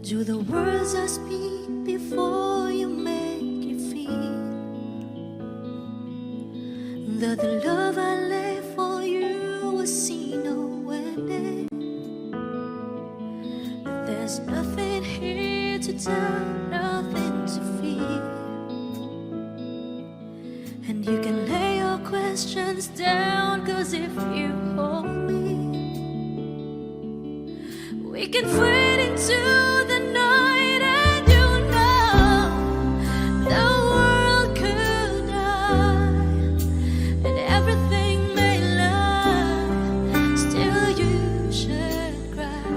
Do the words I speak before you make you feel that the love I lay for you was seen nowhere near? That there's nothing here to tell, nothing to fear, and you can lay your questions down, 'cause if you hold me, we can fade into the night, and you know the world could die and everything may lie, still you should cry.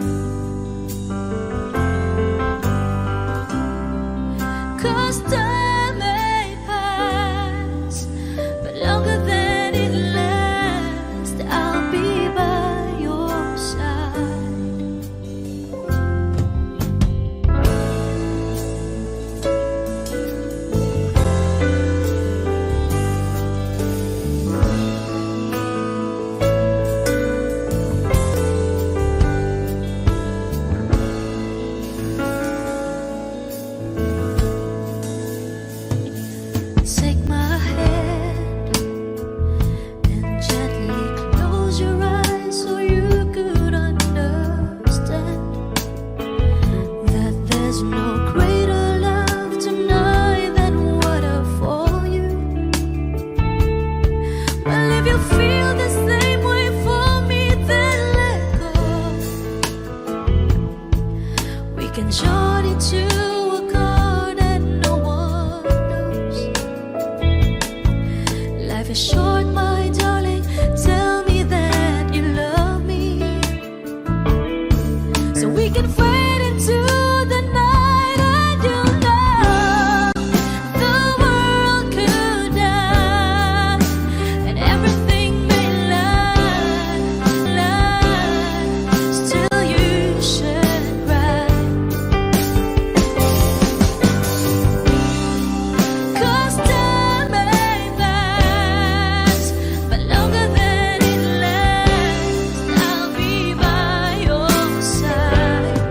'Cause time may pass, but longer than it lasts, I'll be by your side. Take my hand and gently close your eyes so you could understand that there's no greater love tonight than what I for you. Well, if you feel the same way for me, then let go. We can join into a chord that no one knows. Life is short, my darling, tell me that you love me, so we can fade into the night, and you know the world could die and everything may lie, still you should cry. 'Cause time may pass, but longer than it lasts, I'll be by your side.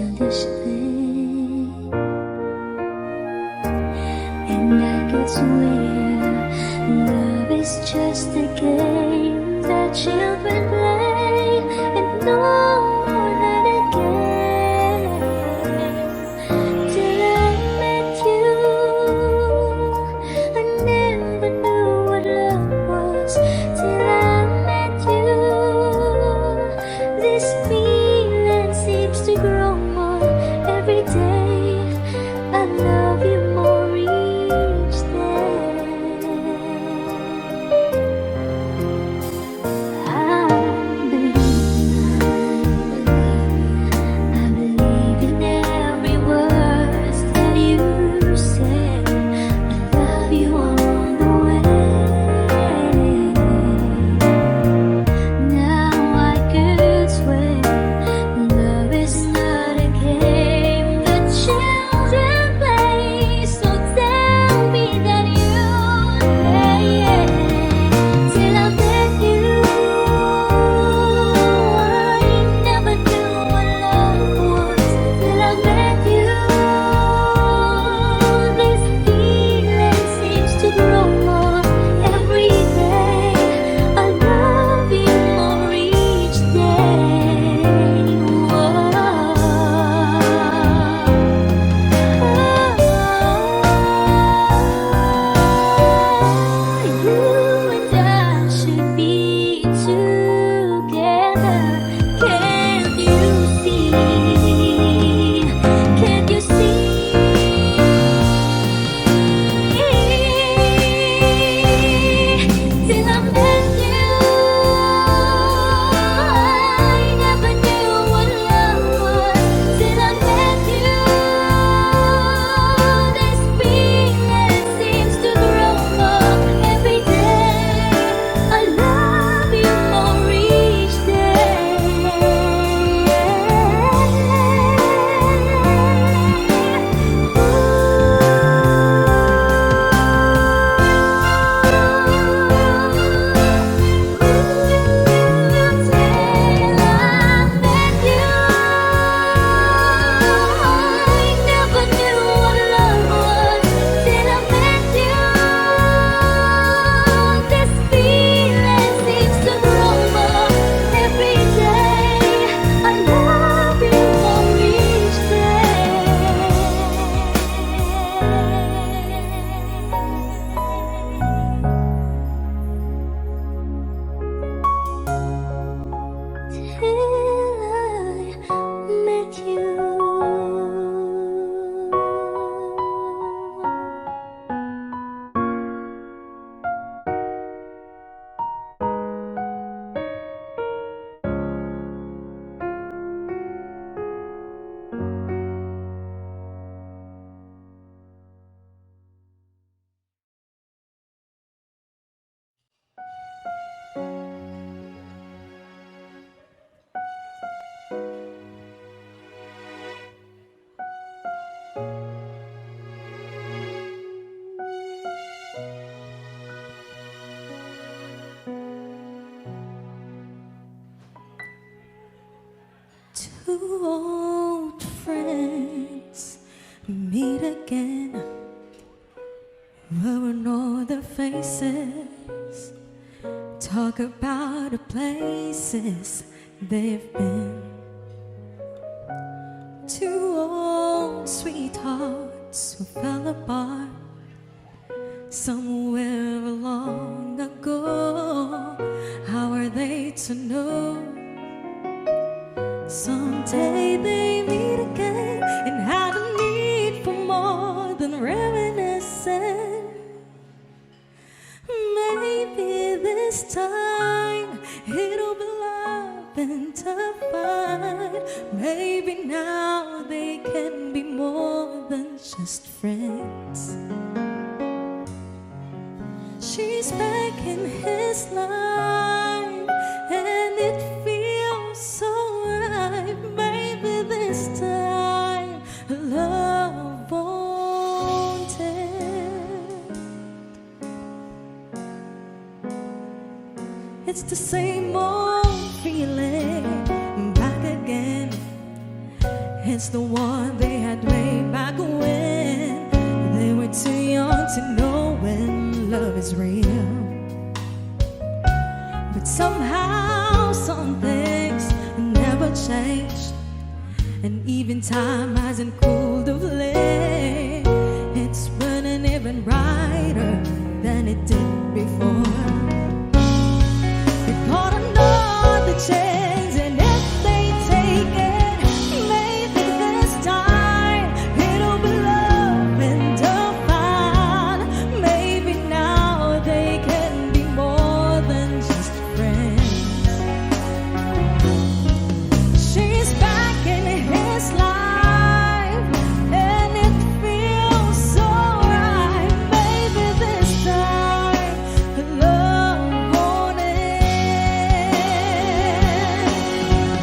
childish thing, and I could swear love is just a game that children play, and no more than a game. Till I met you, I never knew what love was. Till I met you, this feeling seems to grow more every day. I love you more each day. I believe in every word that you say. I love you all the way. Now I could swear love is not a game that children play. So tell me that you stay. Till I met you, I never knew what love was. Till I met you, this feeling seems to grow more every day. I love you more each day. You and I should be together. Can't you see? Can't you see? Till I met you, I never knew what love was. Till I met you, this feeling seems to grow more every day. I love you more each Two old friends meet again, wearing all their faces, talk about the places they've been. Two old sweethearts who fell apart somewhere long ago. How are they to know? Someday they meet again and have a need for more than reminiscing. Maybe this time it'll be love and tough fight. Maybe now they can be more than just friends. She's back in his life and it feels so right. Maybe this time love won't end. It's the same old feeling back again. It's it's the one they had way back when they were too young to know when love is real. But somehow some things never change, and even time hasn't cooled the flame. It's burning even brighter than it did before. It caught another chance, and if they take it, maybe this time it'll be love and divine. Maybe now they can be more than just friends. She's back in his life, and it feels so right. Maybe this time love won't end.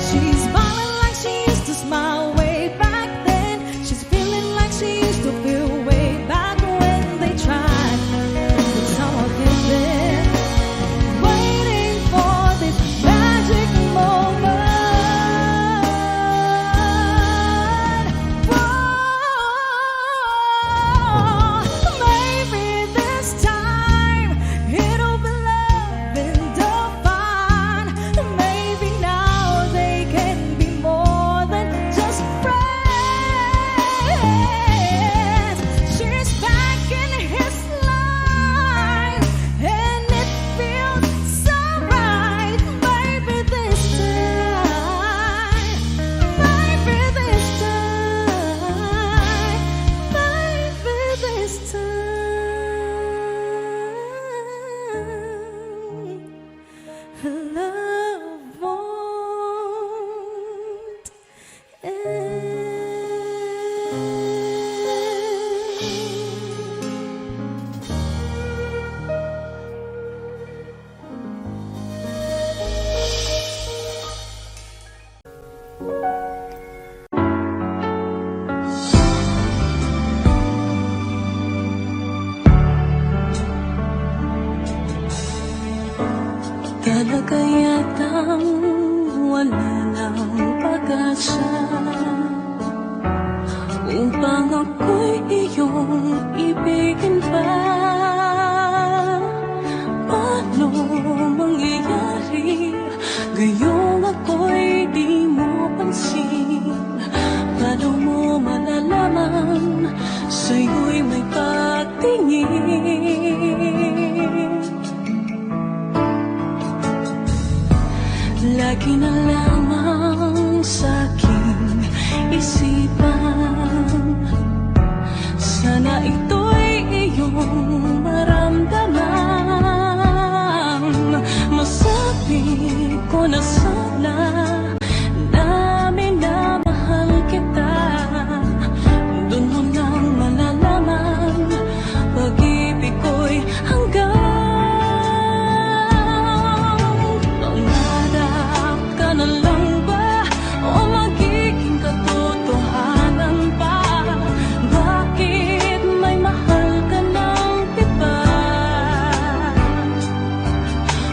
She's smiling like she used to smile way back then. She's feeling like she used to feel way back when they tried. But some of them been waiting for this magic moment. Maybe this time it'll be love and divine. Maybe now they can be more than just friends. She's back in his life, and it feels so right. Maybe this time, maybe this time, maybe this time, love won't end. Talaga yatang wala ng pag-asa upang ako'y iyong ibigin pa. Paano mangyayari gayong ako'y di mo pansin? Paano mo malalaman sa'yo'y may pagtingin? Lagi na lamang sa'king isipan, sana ito'y iyong maramdaman. Masabi ko na sana na minamahal kita. Doon mo lang malalaman pag-ibig ko'y hanggang na lang ba o magiging katotohanan pa? Bakit may mahal ka ng iba?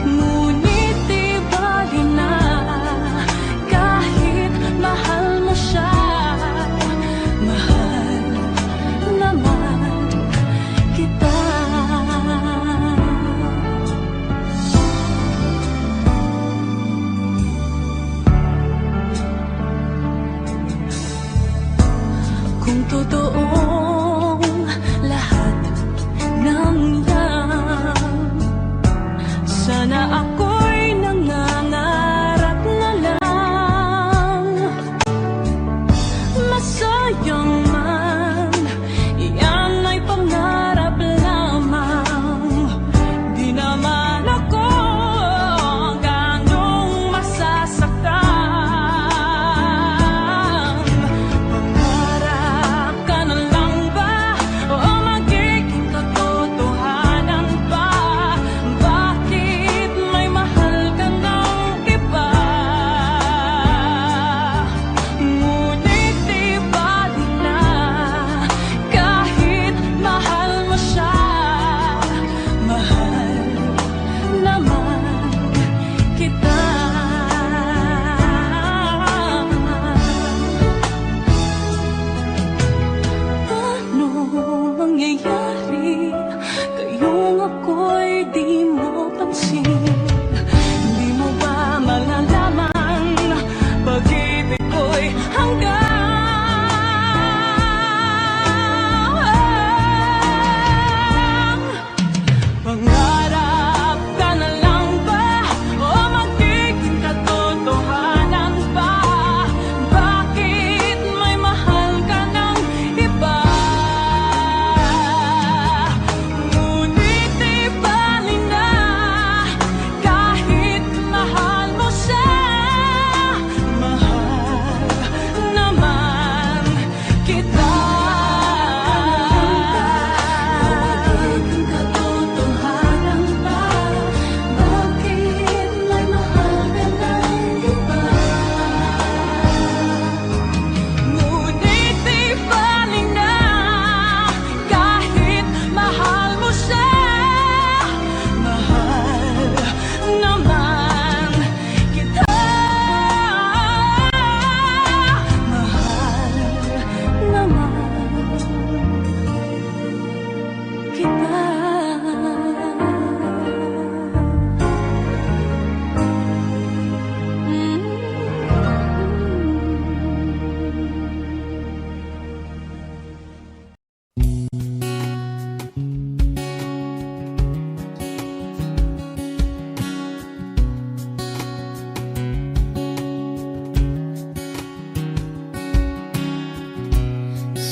Ngunit di bali na kahit mahal mo siya. Mahal naman kita. Kung totoong lahat ng yan, sana ako'y nangangarap na lang. Masayang man, iyan ay pangarap lamang. Di naman ako ganong masasaktan. Pangarap ka na lang ba o magiging katotohanan pa? Bakit may mahal ka ng iba? Ngunit di bali na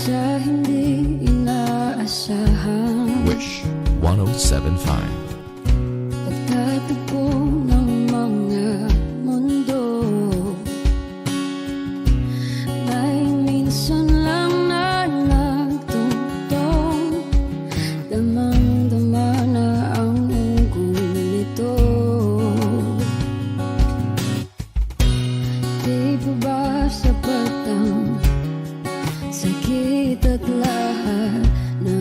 sa hindi inaasahan. Wish 1075. Pagtatagpo ng mga mundo, may minsan lang na nagtutong, damang-dama na ang unggoy nito. Di ba ba sapat ang sakit at lahat na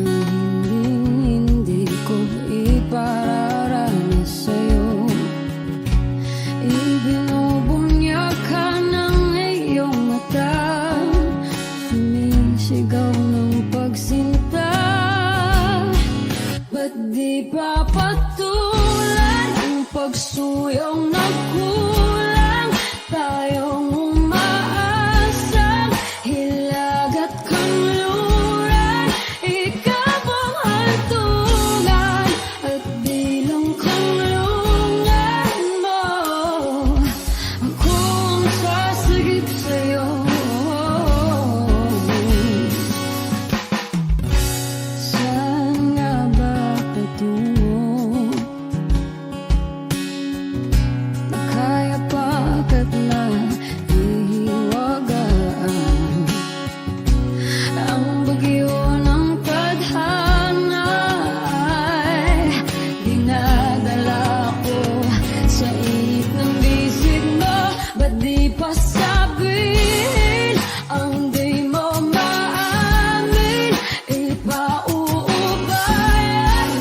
hindi ko ipararanas sa'yo? Ibinubunyag ka ng iyong mata, sumisigaw ng pagsinta. Ba't di pa patulan ang pagsuyong nagkulang? Tayong umaasang hilag at kanluran, ikaw ang hantungan at bilang kanlungan mo. Ako ang sasagip sa'yo. Saan nga ba patungo? Kaya pagkat na ihiwagaan ang bagyo ng tadhana ay dinadala ko sa init ng bisig mo. Ba't di pa sabihin ang di mo maamin? Ipauubayan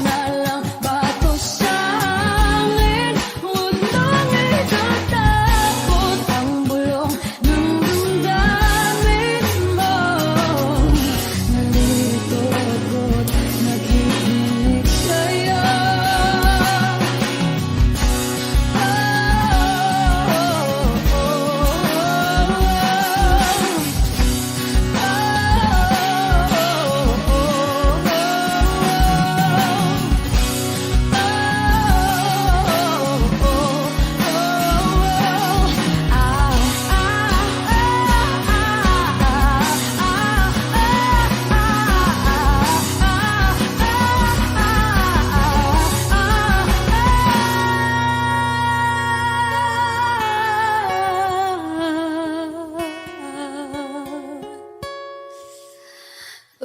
na lang ba to sa hangin? Huwag nang itatakot ang bulong ng damdamin mo. Nalito ako't nakikinig sa'yo.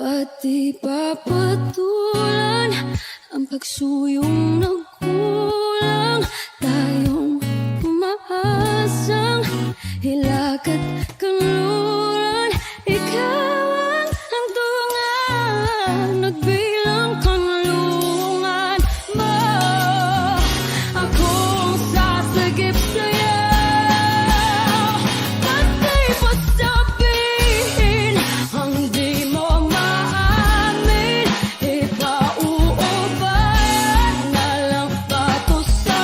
Ba't di pa patulan ang pagsuyong nagkulang? Tayong umaasang hilag at kanluran, ikaw ang hantungan at bilang kanlungan mo. Ako ang sasagip sa'yo. Ba't di pa sabihin ang di mo maamin? Ipauubayan na lang ba to sa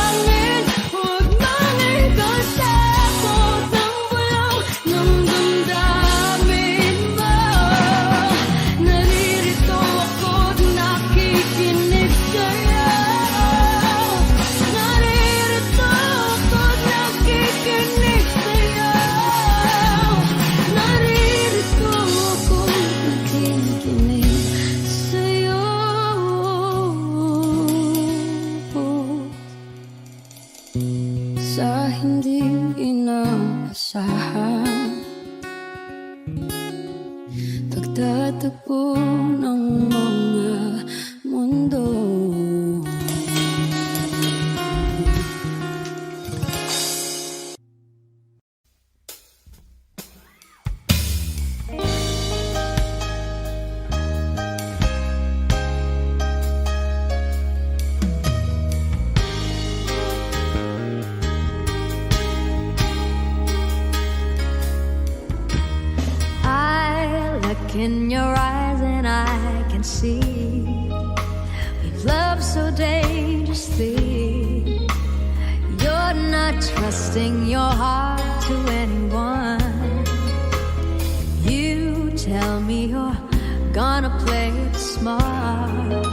hangin? Huwag nang ikatakot ang bulong ng damdamin mo. Naririto ako't nakikinig sa'yo. Naririto ako't nakikinig sa'yo. Naririto ako't nakikinig sa'yo. Sa hindi inaasahan, pagtatagpo ng mga mundo. I look in your eyes and I can see we've loved so dangerously. You're not trusting your heart to anyone. You tell me you're gonna play it smart.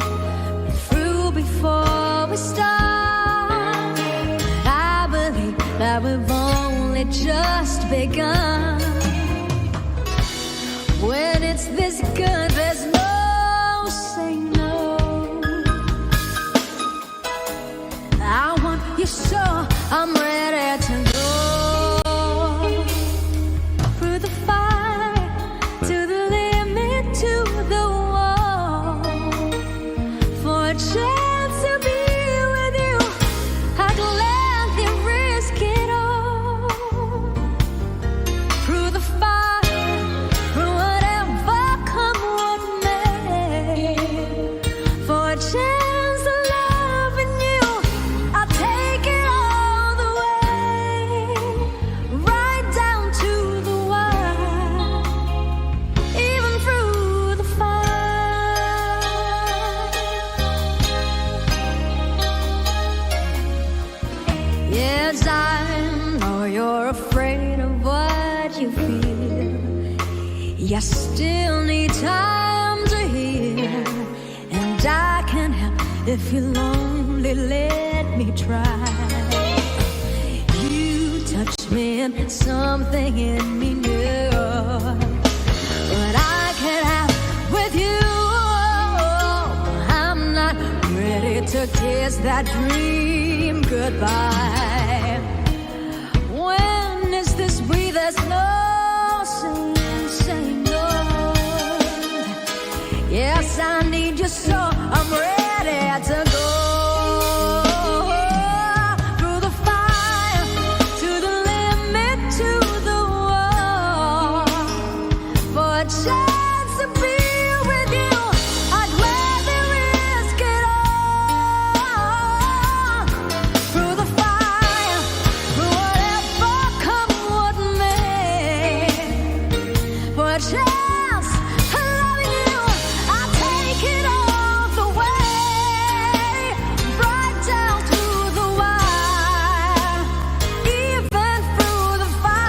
We're through before we start. I believe that we've only just begun. When it's this good, there's no saying no. I want you so I'm ready to go through the fire, to the limit, to the wall. For a chance to be with you, I'd gladly risk it all. Through the fire, through whatever come what may. For a chance to love in you, I'll take it all the way, right down to the wire, even through the fire. Yes, I know you're afraid of what you feel. You still need time to heal, and I can help if you're lonely. Let me try. You touch me and something in me new, but I can't have with you. I'm not ready to kiss that dream goodbye. When is this we? There's no saying no. Yes, I need you so I'm ready to go through the fire, to the limit, to the wall. For a chance to be with you, I'd rather risk it all. Through the fire, through whatever come what may. For a chance of loving you, I'll take it all the way, right down to the wire, even through the fire.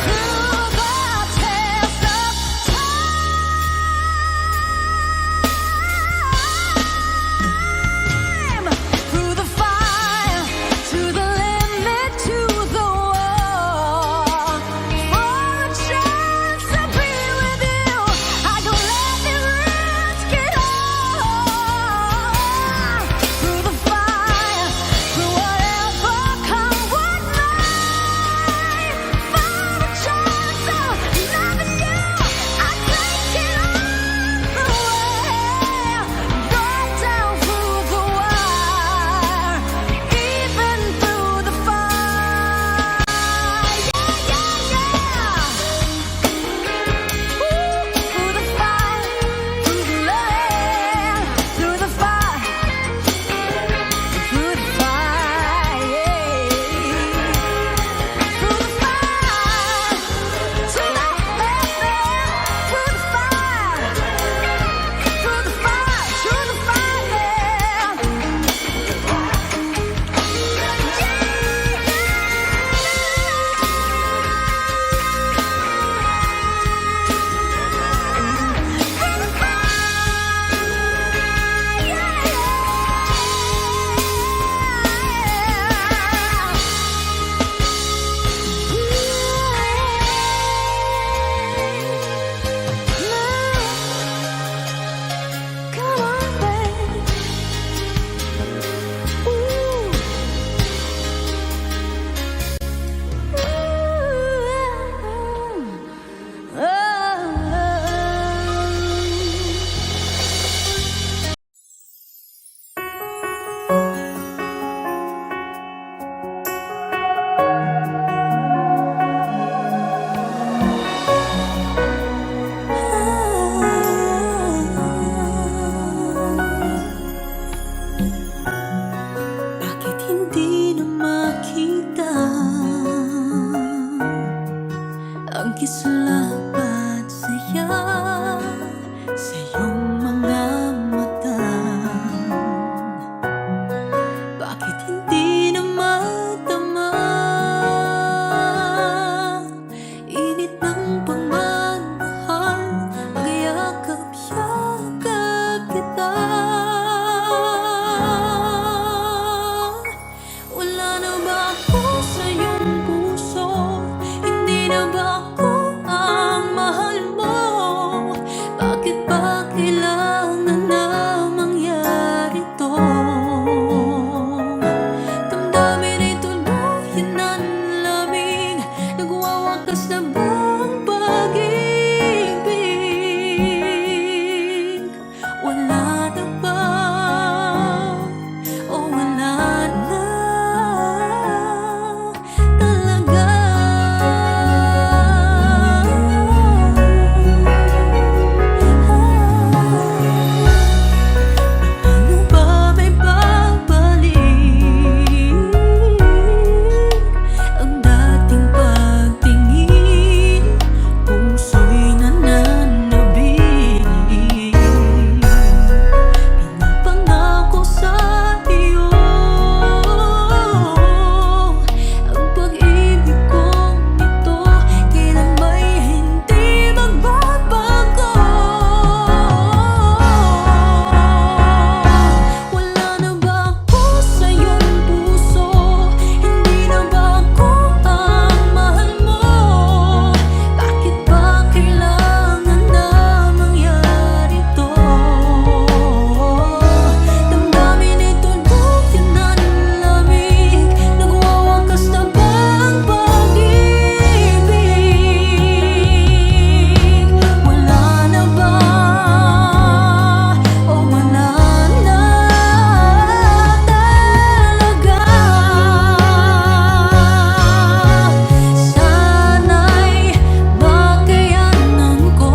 Through the test of time. ba kailangan na mangyari to? Damdamin ay tuluyan ng lamig. Nagwawakas na ba ang pag-ibig? Wala na ba? O wala na talaga? Ano ba may babalik? Ang dating pagtingin, puso'y nananabig. Pinapangako sa iyo ang pag-ibig kong ito, kailan ba'y hindi magbabago? Wala na ba ako sa iyong puso? Hindi na ba ako ang mahal mo? Bakit ba kailangan na mangyari to? Damdamin ay tuluyan ng lamig. Nagwawakas na ba ang pag-ibig? Wala na ba? O wala na talaga? Sana'y makayanan ko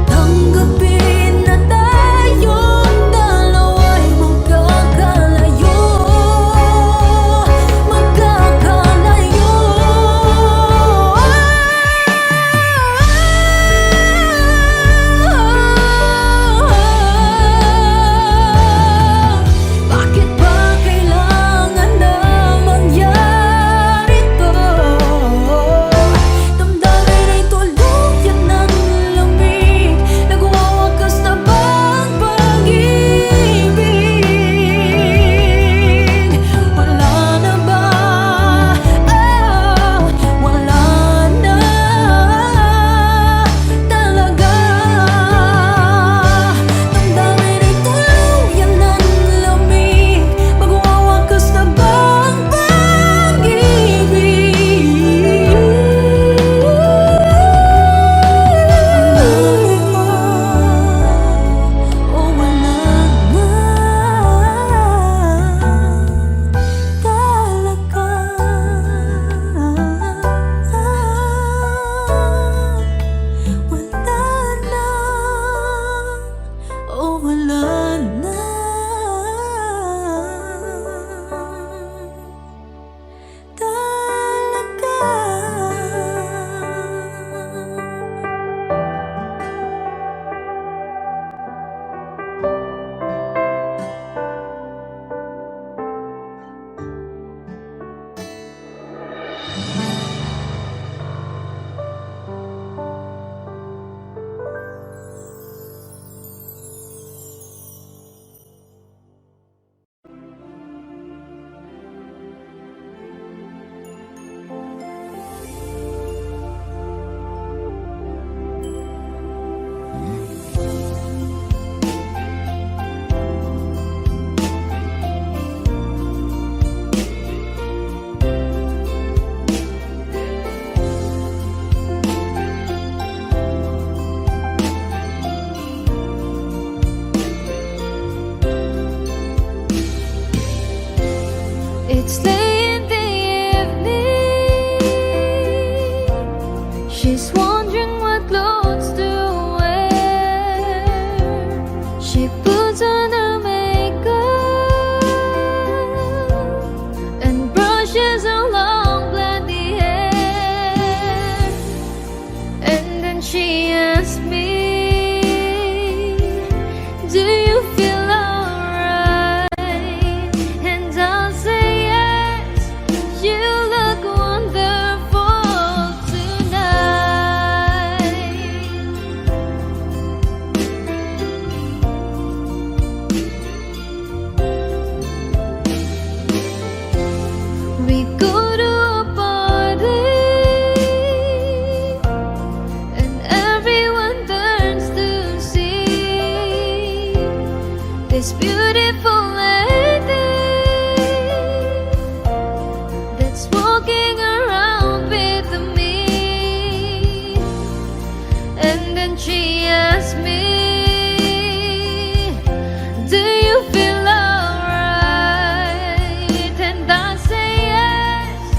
tanggapin na tayong dalawa'y magkakalayo. Bakit ba kailangan na mangyari to? Damdamin ay tuluyan ng lamig. Nagwawakas na ba ang pag-ibig? Wala na ba? Wala na talaga. Damdamin ay tuluyan ng lamig. Magwawakas na ba ang pag-ibig? O wala na talaga? Wala na, o wala na talaga. It's late in the evening. She's wondering what clothes to wear. She puts on her makeup and brushes her long blondy hair. And then she asks me, do you feel alright? And I'll say yes, you look wonderful tonight. We go to a party this beautiful lady that's walking around with me. And then she asked me, do you feel alright? And I say yes,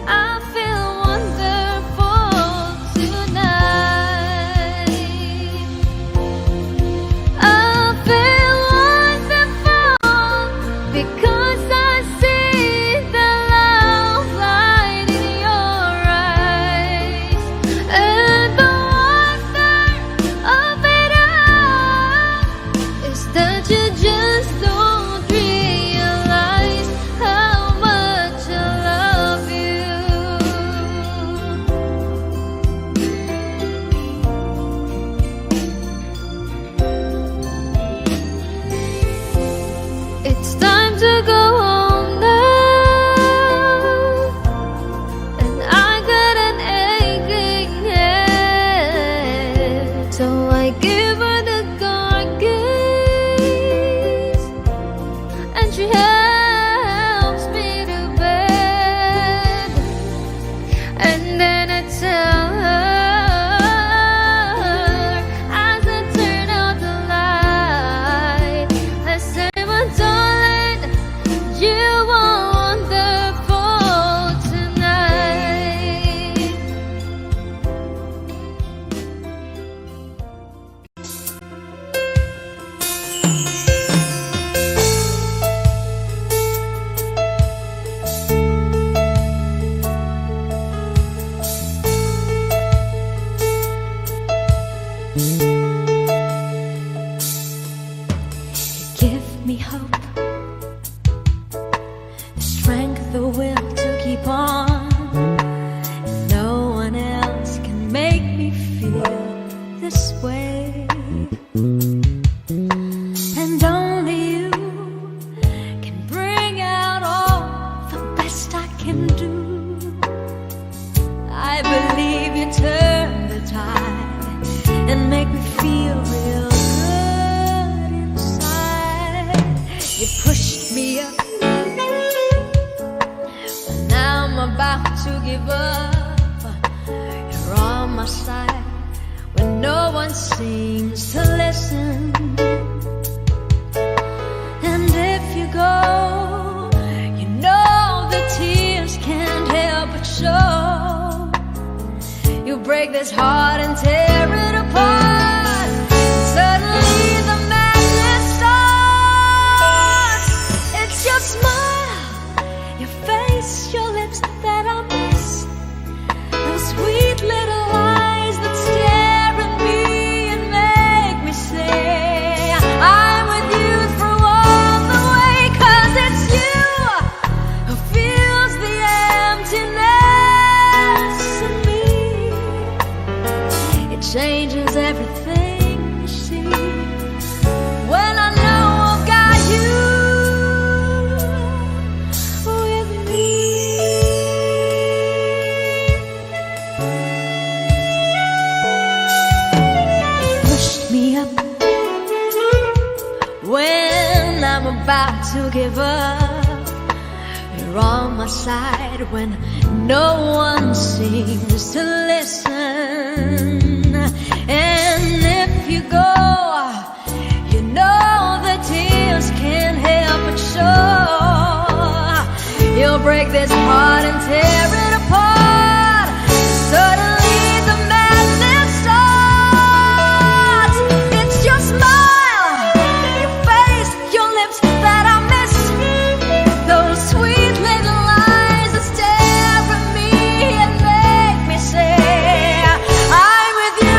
I feel wonderful tonight. I feel wonderful because I see the love light in your eyes. And the wonder of it all is that you just don't realize how much I love you. It's time to go home now, and I got an aching head, so I give her the car keys, and she helps me to bed. And then I tell her, as I turn out the light, I say, my darling, you are wonderful tonight. Give me hope, the strength, the will to keep on. No one else can make me feel this way, and only you can bring out all the best I can do. I believe you turn the tide and make me feel real good inside. You pushed me up when I'm about to give up. You're on my side when no one seems to listen. And if you go, you know the tears can't help but show. You break this heart and tear it apart. Suddenly the madness starts. It's your smile, your face, your lips that I miss. Those sweet little eyes that stare at me and make me say, I'm with you through all the way. 'Cause it's you who fills the emptiness in me. It changes everything, you see, when I know I've got you with me. Pushed me up when I'm about to give up. You're on my side when no one seems to listen. And if you go, you know the tears can't help but show. You'll break this heart and tear it apart. Suddenly the madness starts. It's your smile, your face, your lips that I miss. Those sweet little eyes that stare at me and make me say, I'm with you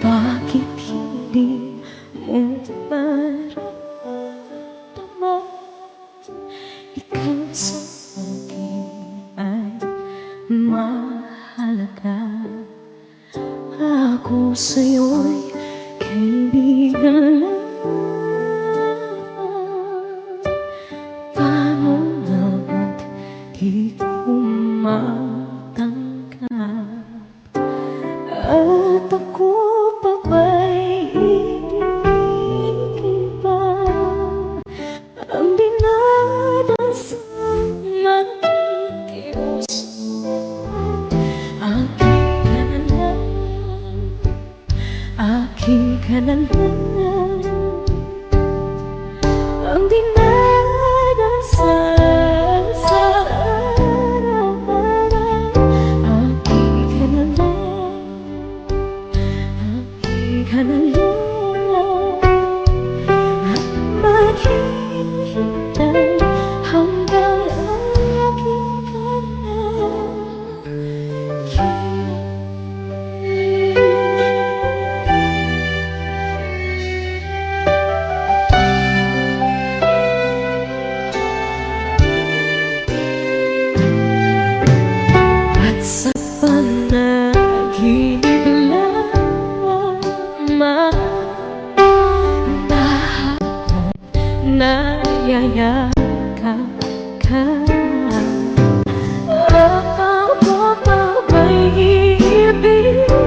Bakit hindi mo maramdaman? Ikaw sa akin ay mahalaga. Ako sa'yo'y kaibigan lang. Paano na ba't di ko matanggap? At ako pa ba'y ibigin ba? Ang dinadasal aking kiusap, aking ka na lang, aking ka na lang. Ang dinadasal sa araw-araw, aking ka na lang, aking ka na lang. At maghihintay hanggang aking ka na. At sa panaginip lamang nayayakap ka. Ako pa ba'y iibigin mo?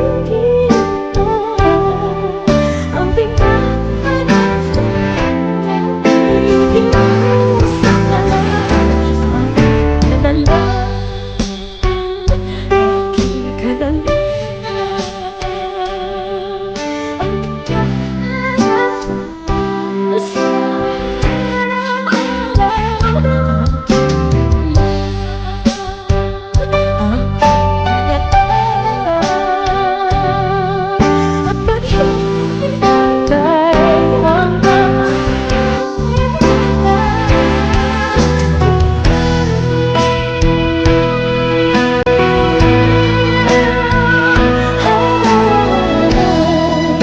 Ang pinag-alala iyong inuusap na lang. Aking ka na lang, aking ka na lang.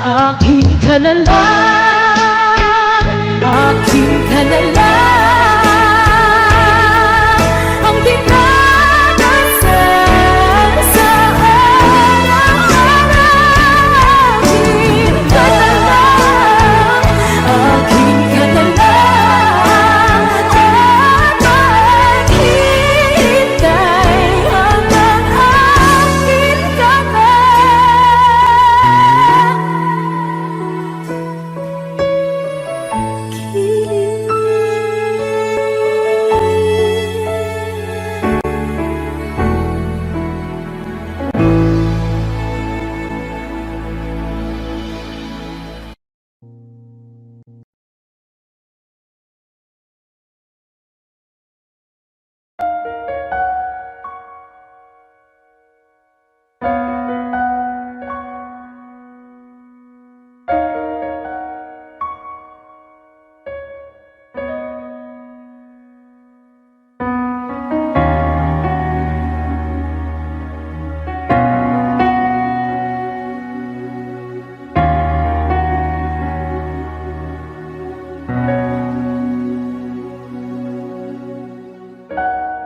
Aking ka na lang, aking ka na lang. Ang dinadasal sa araw-araw, aking ka na lang, aking ka na lang. At maghihintay hanggang aking ka na.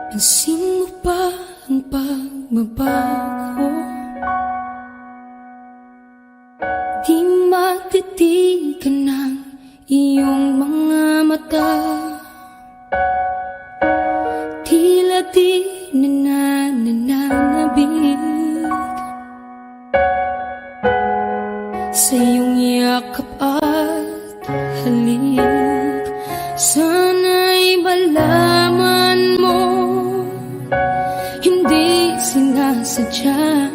Pansin mo ba ang pagbabago? Di matitigan ng iyong mga mata. Tila di nananabig sa iyong yakap at halik. Sana'y malaman mo, hindi sinasadya.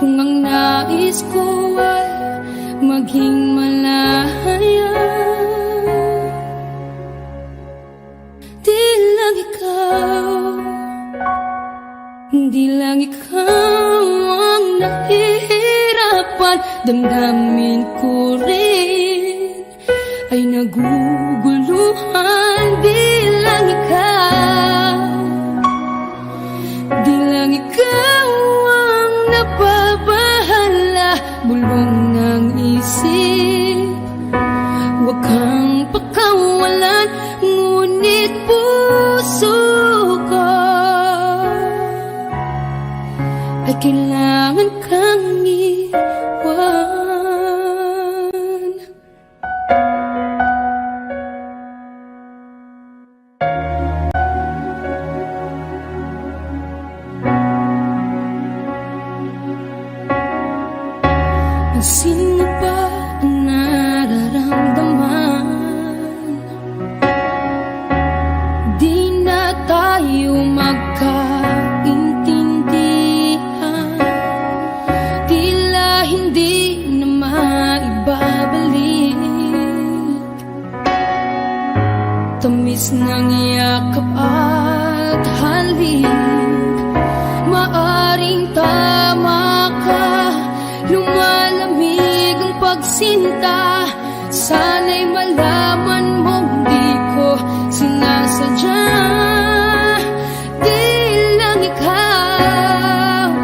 Kung ang nais ko ay maging malaya, damdamin ko rin ay naguguluhan. Di lang ikaw ang napapahala, bulong ng isip. Huwag kang pakawalan, ngunit puso ko ay kailangan kang iwan. Sino ba ang nararamdaman? Di na tayo magkaintindihan, tila hindi na maibabalik. Tamis ng yakap at halik, maaring tama ka. Lumalamig ang pagsinta, sana'y malaman mong di ko sinasadya. Di lang ikaw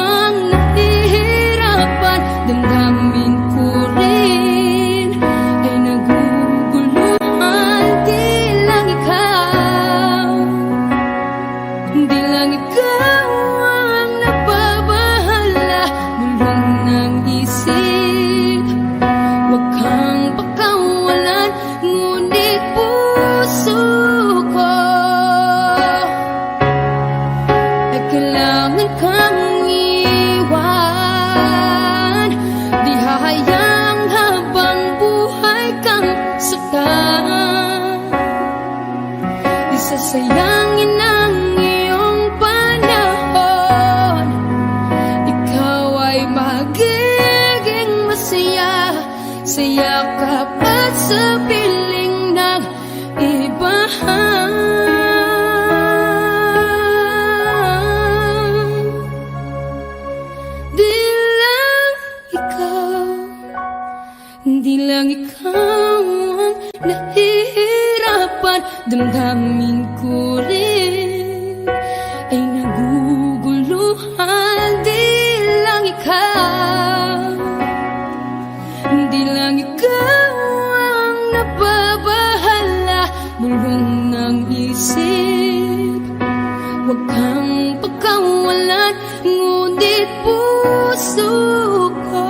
ang nahihirapan, damdamin ko rin ay naguguluhan. Di lang ikaw ang napabahala, bulong ng isip. Huwag kang pakawalan, ngunit puso ko ay kailangan kang iwan. Di hahayang habang buhay kang saktan, isasayangin ang iyong panahon. Ikaw ay magiging masaya sa yakap at sa piling ng iba. Di lang ikaw ang nahihirapan, damdamin ko rin ay naguguluhan. Di lang ikaw ang napabahala, bulong ng isip. Huwag kang pagkawalan, ngunit puso ko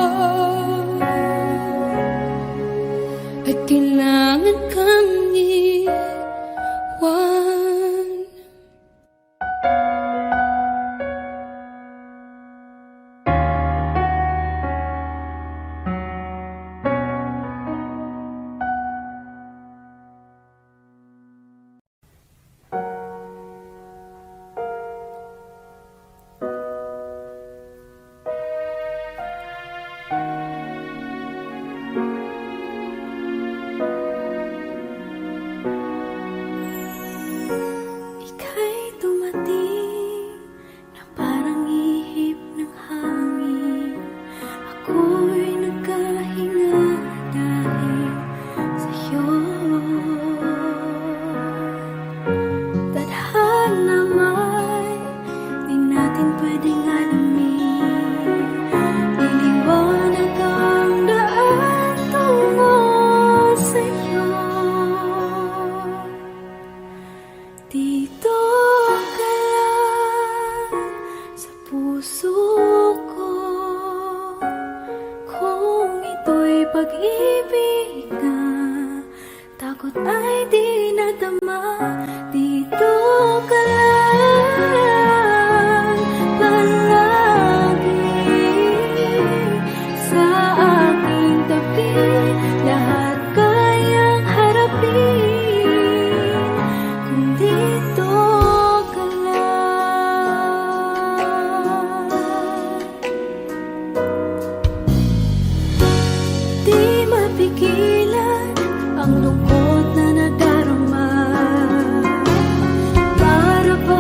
ay kailangan kang iwan. Ika'y dumating na parang ihip ng hangin. Ako'y nagkahinga dahil sa'yo. Tadhana may di natin pwedeng alamin. Iliwanag ang daan tungo sa'yo. Dito ka lang sa puso ko, kung ito'y pag-ibig na takot ay di nadama. Dito ka lang palagi sa aking tabi, lahat kayang harapin kung dito ka lang. Di mapigilan ang lungkot na nadarama, para ba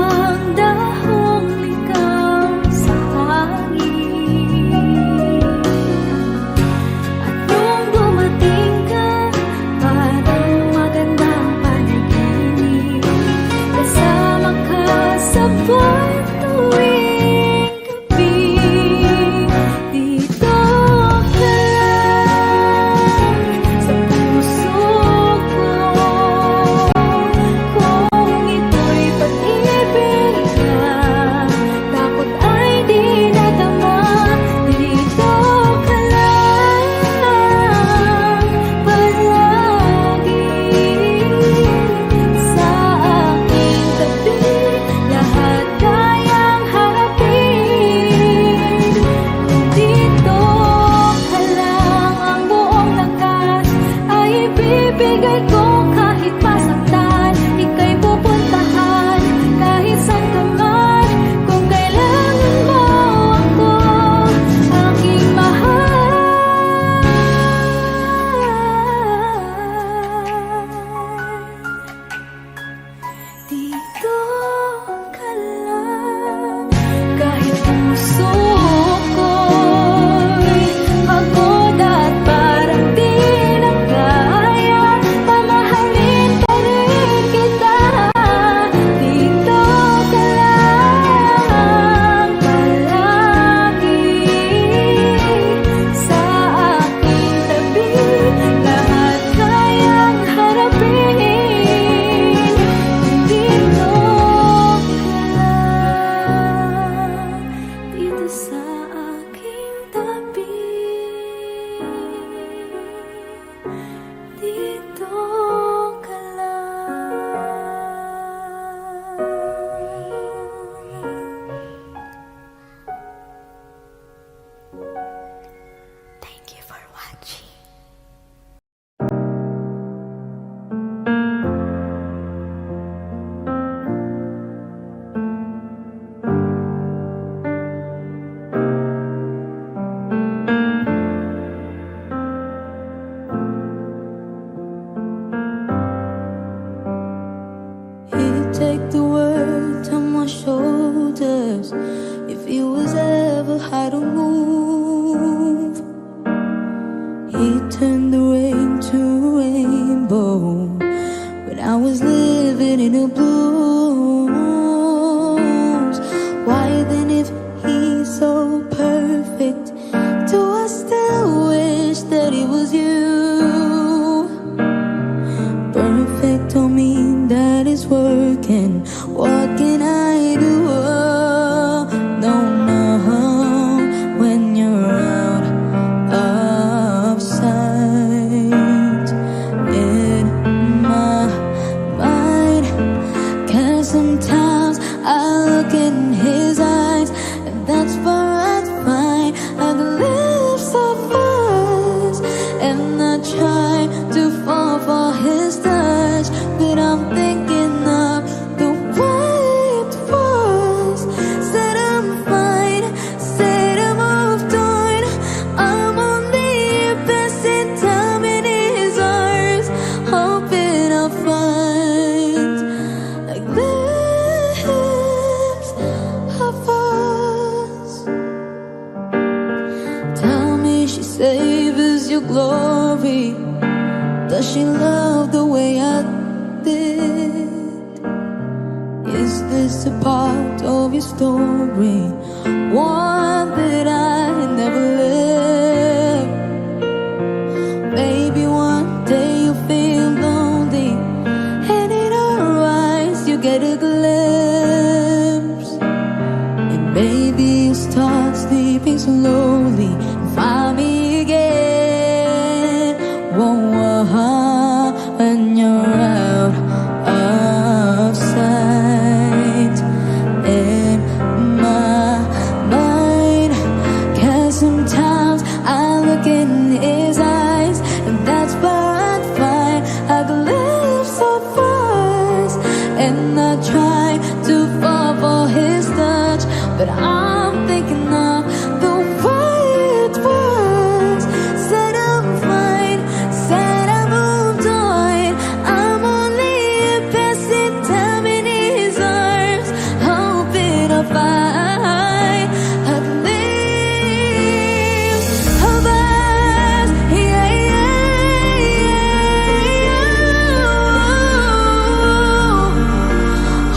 turned the rain to a rainbow when I was living in the blues. Why then, if he's so perfect, do I still wish that it was you? Perfect don't mean that it's working. What can I do? Don't know when you're out of sight in my mind. 'Cause sometimes I look in his eyes, and that's fine. I live so fast, and I try to fall for his touch, but I'm thinking of the way it was. Said I'm fine, said I moved on. I'm only passing time in his arms, hoping I'll find like lips of us. Tell me she savors your glory. Does she love the way I did? Is this a part of your story, one that I never lived? Maybe one day you'll feel lonely, and in her eyes you get a glimpse, and maybe you start sleeping slowly and find me again. Whoa, when you're out of sight in my mind. 'Cause sometimes I look in his eyes, and that's fine. I could live so fast, and I try to fall for his touch, but I'm thinking of the way it was. Said I'm fine, said I moved on. I'm only passing time in his arms, hoping I'll find a glimpse of us. Yeah, yeah, yeah.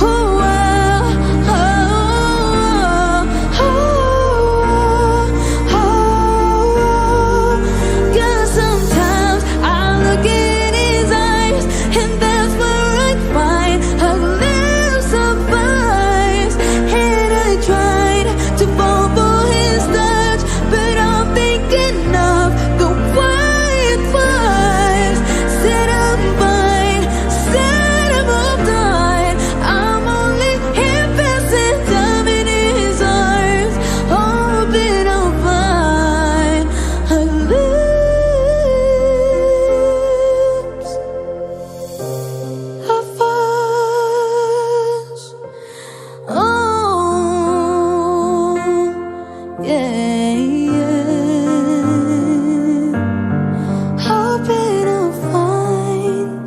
Oh, oh, oh, oh, oh. 'Cause sometimes I look in his eyes, and that's where I find a glimpse of us. And I tried to fall for his touch, but I'm thinking of the way it was. Said I'm fine, said I moved on. I'm only here passing time in his arms, hoping I'll find a glimpse of us. Oh, yeah, yeah. Hoping I'll find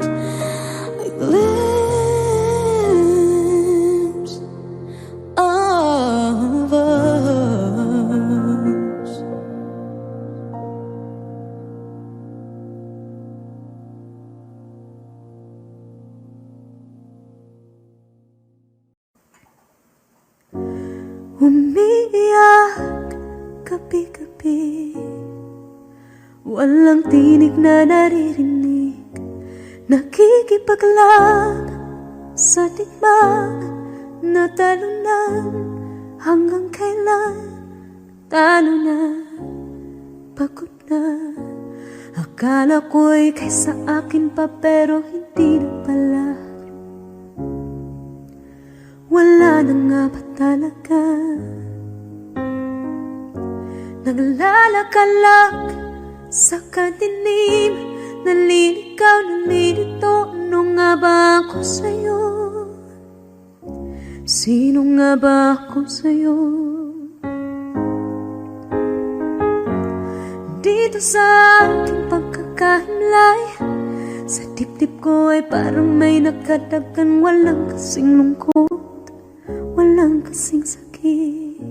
a glimpse of us. Umiiyak gabi-gabi, walang tinig na naririnig, nakikipaglag sa tikman na talunan. Hanggang kailan? Talo na, pagod na. Akala ko'y kaysa akin pa, pero hindi na pala. Wala na nga ba talaga? Naglalagalag sa kadilim, naliligaw, nalilito. Ano nga ba ako sa'yo? Sino nga ba ako sa'yo? Dito sa aking pagkakahimlay, sa dibdib ko ay parang may nakadagan. Walang kasing lungkot, walang kasing sakit.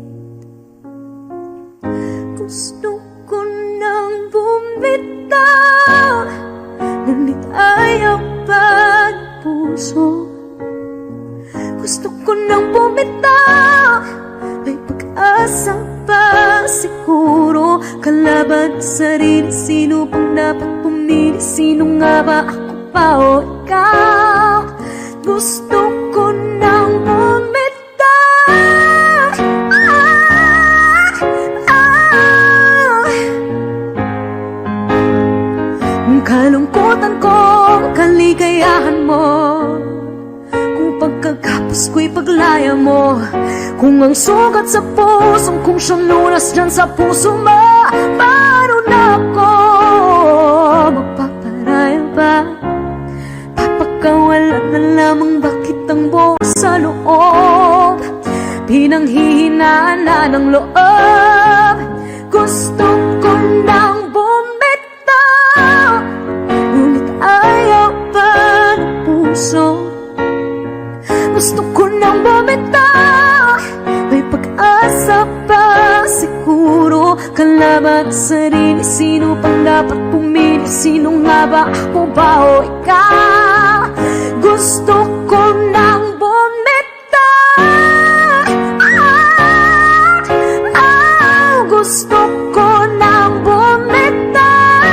Gusto ko nang bumitaw, puso. Gusto ko nang bumitaw, may pag-asa pa siguro. Kalaban sa sarili, sino pang dapat pumili? Sino nga ba, ako pa o ikaw? Gusto ko nang bumitaw. Ang kalungkutan ko, kaligayahan mo. Kung pagkagapos ko'y paglaya mo. Kung ang sugat sa pusong, kung siyang lunas dyan sa puso mo, paano na ako magpaparaya ba? Papakawalan na lamang, bakit ang buo sa loob? Pinanghihinaan na ng loob. Gusto ko nang bumitaw, ngunit ayaw pa ng puso. Gusto ko nang bumitaw, may pag-asa pa siguro. Kalaban sa sarili, sino pang dapat pumili? Sino nga ba, ako ba o ikaw? Gusto ko nang bumitaw. Gusto ko nang bumitaw.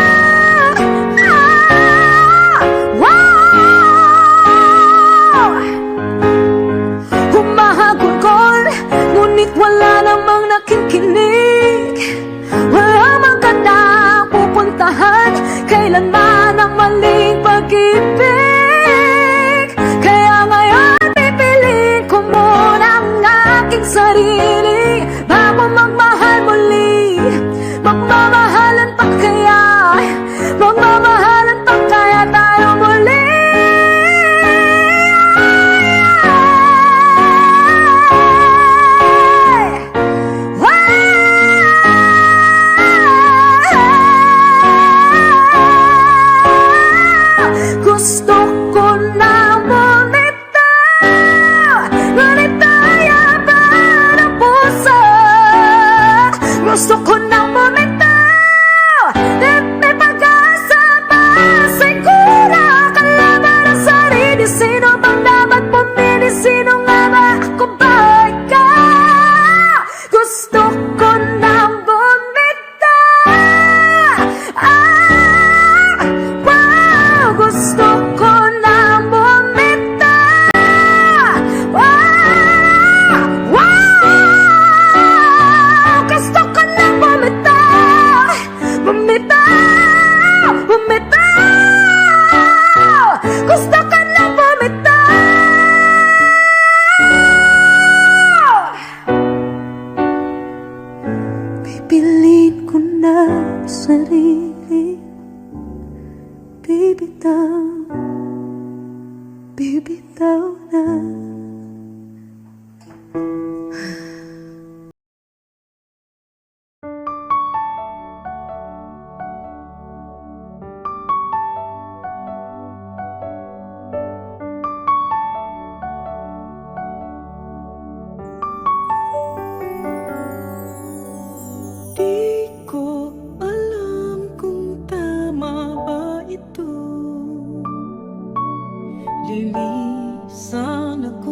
Humahagulgol, ngunit wala namang nakikinig. Walang magandang pupuntahan, kailanman ang maling pag-ibig. Kaya ngayon pipiliin ko muna ang aking sarili bago magmahal muli. Magmamahalan pa kaya? Magmamahalan pa kaya tayo muli? Gusto ko na bumitaw, ngunit ayaw pa ng puso. Gusto ko na bumitaw, may pag-asa pa siguro. Kalaban ang sarili, sino bang dapat pumili? Sino nga ba, ako ba ikaw? Gusto ko na bumitaw. Gusto ko nang bumitaw. Gusto ko nang bumitaw. Bumitaw, bumitaw. Gusto ko nang bumitaw. Pipiliin ko na sarili. Bibitaw, bibitaw na. Di ko alam kung tama ba ito. Lilisan ako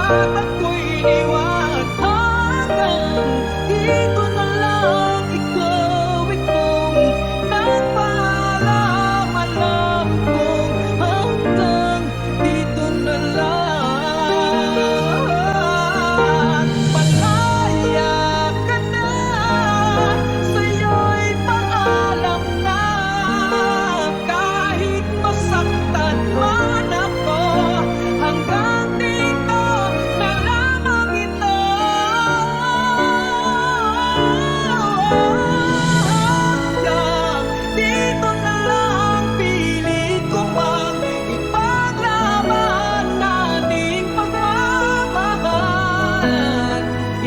ako'y iniwan. Hanggang dito na lang, ikaw itong nagpaalam. Alam kong hanggang dito na lang. Malaya ka na, sa'yo'y paalam na. Kahit masaktan man ako, hanggang dito na lamang ito. Hanggang dito na lang, pilit ko pang ipaglaban nating pagmamahal.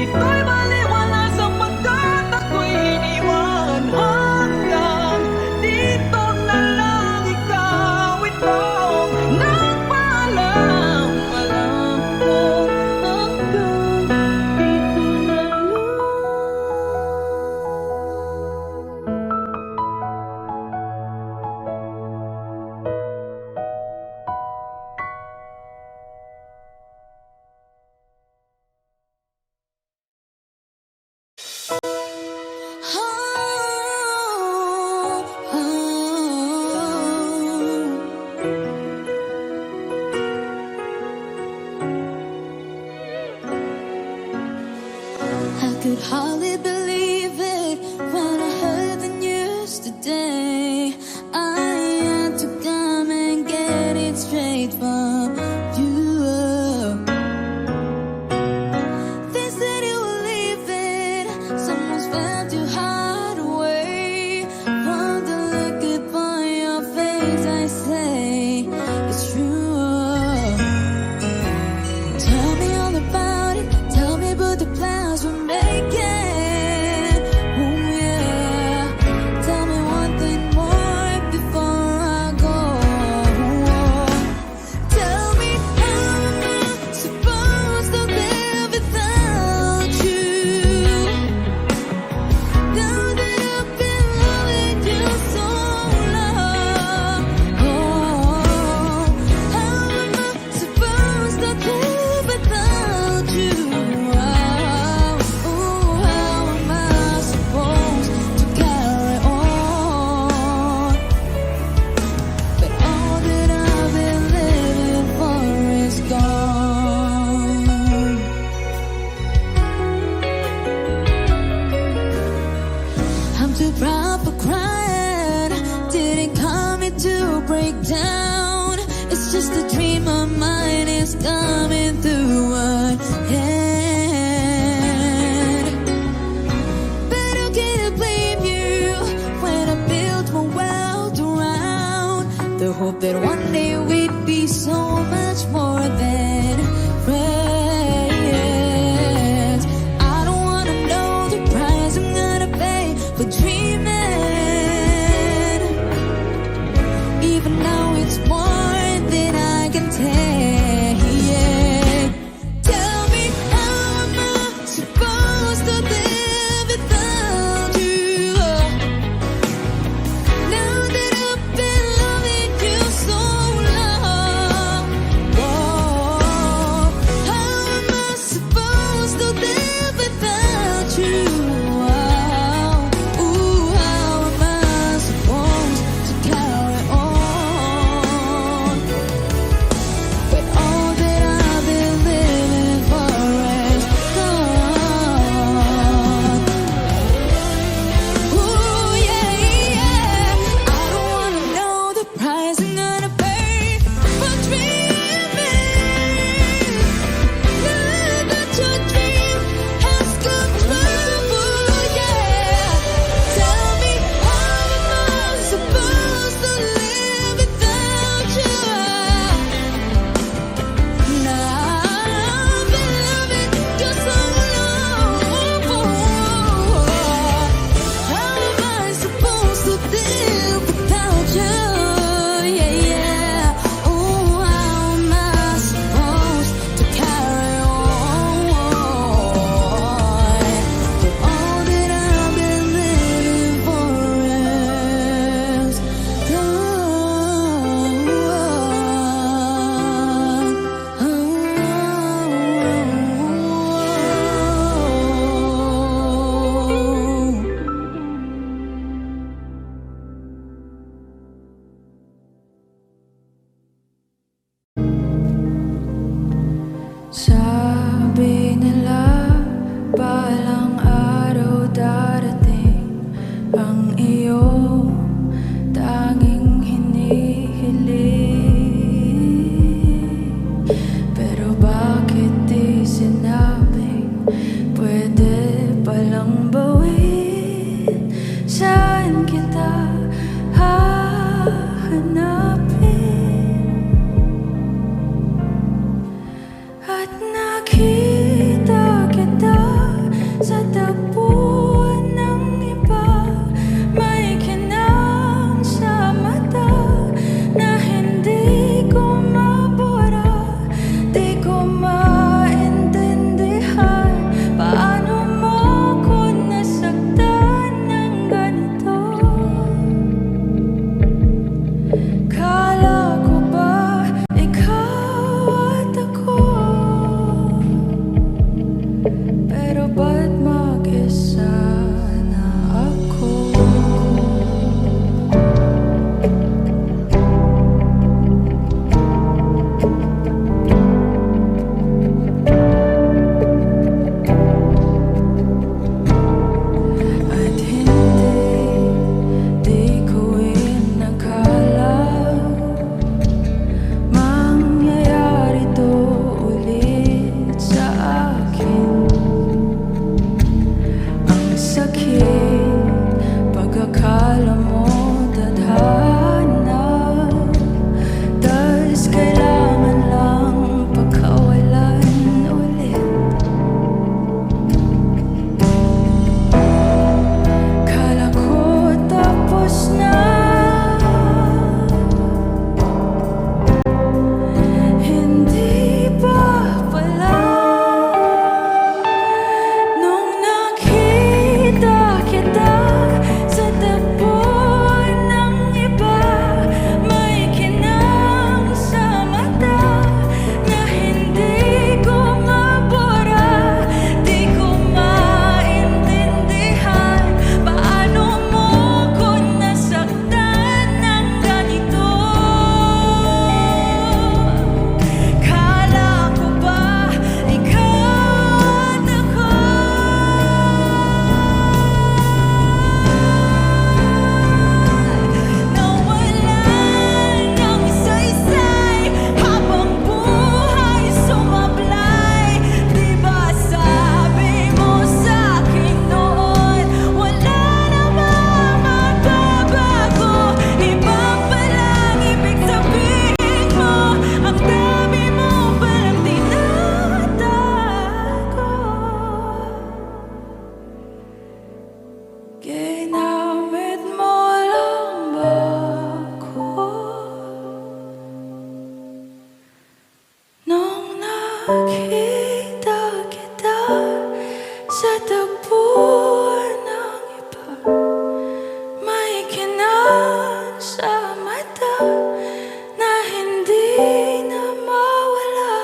Ito'y baliwala sapagkat ako'y iniwan. Hanggang dito na lang, ikaw itong nagpaalam. Alam ko hanggang dito na lang. I could hardly believe it when I heard the news today. I had to come and get it straight from you. They said you were leaving, someone's found you hide away. From the look upon your face, I say it's true. Tell me all about it. Tell me about the plans we're making. Oh yeah. Tell me one thing more before I go. Tell me how am I supposed to live without you? Now that I've been loving you so long. How am I supposed to live without you? How am I supposed to carry on? But all that I've been living for is gone. I'm too proud for crying. Didn't come here to break down. It's just a dream of mine is coming through a head. But how can I blame you when I built my world around the hope that one day we'd be so much more than friends? I don't wanna know the price I'm gonna pay for dreaming. Even now it's more than I can take. Tell me how am I supposed to live without you? Now that I've been loving you so long. Sabi nila balang araw darating ang iyong tanging hinihiling. Pero bakit di sinabing pwede palang bawin? Saan kita hahanapin? At nakita kita sa tagpuan ng iba. May kinang sa mata na hindi ko mabura. Di ko maintindihan paano mo ko nasaktan ng ganito. Kala ko ba ikaw at ako? Pero ba't mag-isa na ako? At di ko inakala mangyayari to ulit sa akin. Ang sakit, pagkakala mo tadhana, tas kailangan lang pagkawalan ulit. Kala ko tapos na, hindi pa pala. Nung nakita kita sa tagpuan ng iba, may kinang sa mata na hindi ko mabura. Di ko maintindihan paano mo ko nasaktan ng ganito. Kala ko ba ikaw at ako? Nawalan ng saysay habang buhay sumablay. Di ba sabi mo sa'kin noon wala namang magbabago? Iba palang ibig sabihin mo, ang dami mo palang tinatago. Ginamit mo lang ba ako? Nung nakita kita sa tagpuan ng iba, may kinang sa mata na hindi na mawala.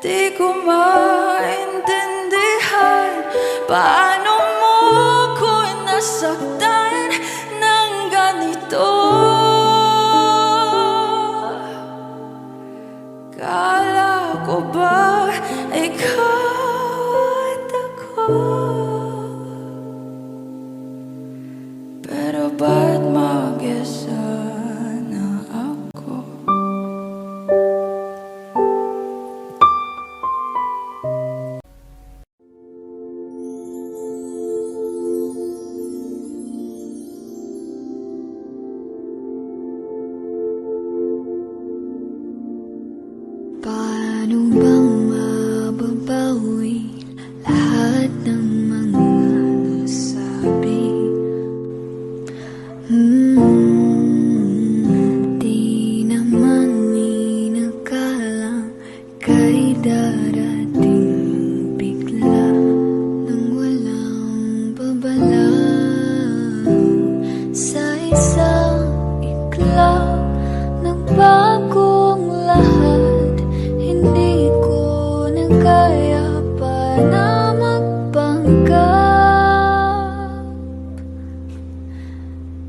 Di ko maintindihan paano mo ko nasaktan ng ganito. Kala ko ba ikaw at ako? Pero ba't mag-isa na ako? Paano bang mababawi lahat ng mga nasabi? Di naman inakalang kay darating bigla nang walang babala. Sa isang iklaw nagbagong lahat. Hindi ko na kaya pa na magpanggap.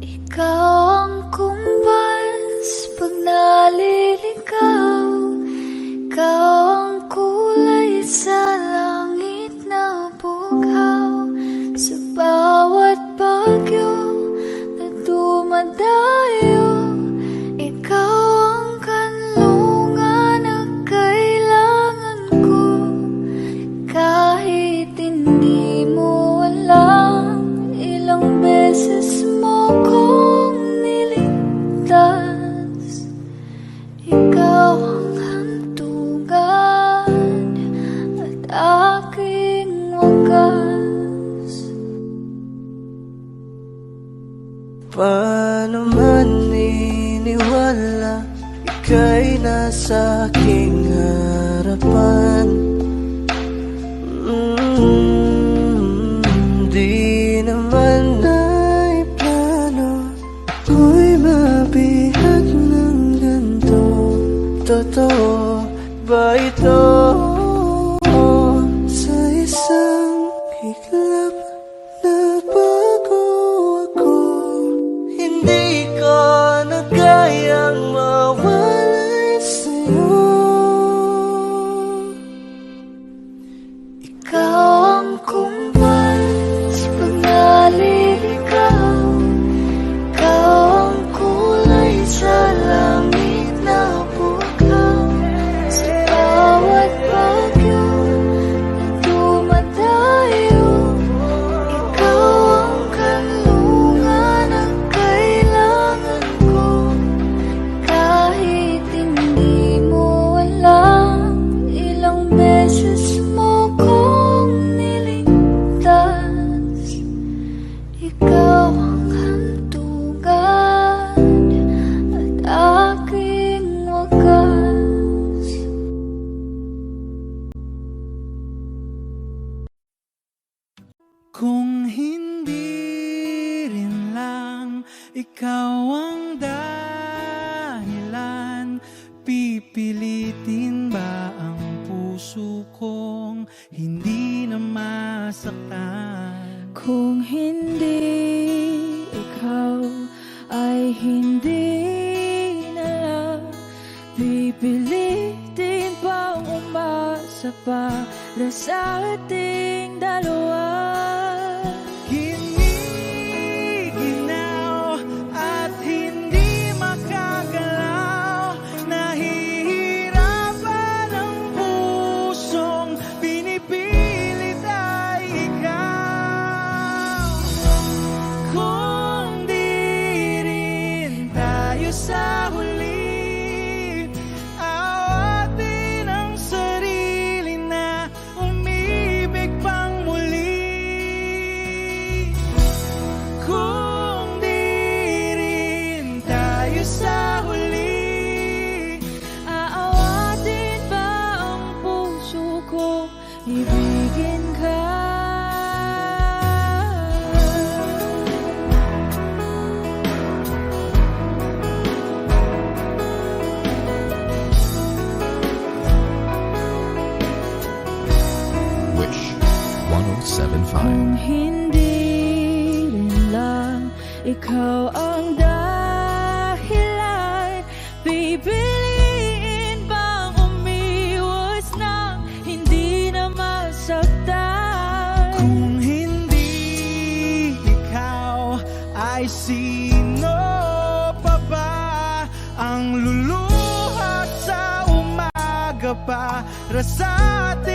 Ikaw ang kumbas pag naliligaw. Ikaw ang kumbas Paano man iniwala, ika'y nasa aking harapan. Di naman ay plano ko'y mabihag ng ganito. Totoo ba ito? Sa isang iglap nabago ako. Hindi ko na kayang mawalay sa'yo. Ikaw ang kumbal sa pagnaliligaw. Ikaw ang kulay sa langit na bukaw. Sa bawat bagyo na dumadayo, ikaw ang kanlungan ang kailangan ko. Kahit hindi mo alam, ilang beses mo kong niligtas. Ikaw ang hantugan at aking wakas. Kung hindi rin lang ikaw ang dahilan, pipilitin ba ang puso kong hindi na masaktan? Kung hindi ikaw ay hindi na lang, pipilitin pang umasa para sa ating dalawa. Hindi ginaw at hindi makagalaw, nahihirapan ang pusong pinipilit ay ikaw. Kung di rin tayo sa huli, awatin ang sarili na umibig pang muli. Kung di rin tayo sa huli, Aawatin ba ang puso ko, ibigin ka? Wish 1075. Kung hindi rin lang ikaw ang dahilan, pipiliin bang umiwas nang hindi na masaktan? kung hindi ikaw, ay sino pa ba ang luluhat sa umaga para sa atin?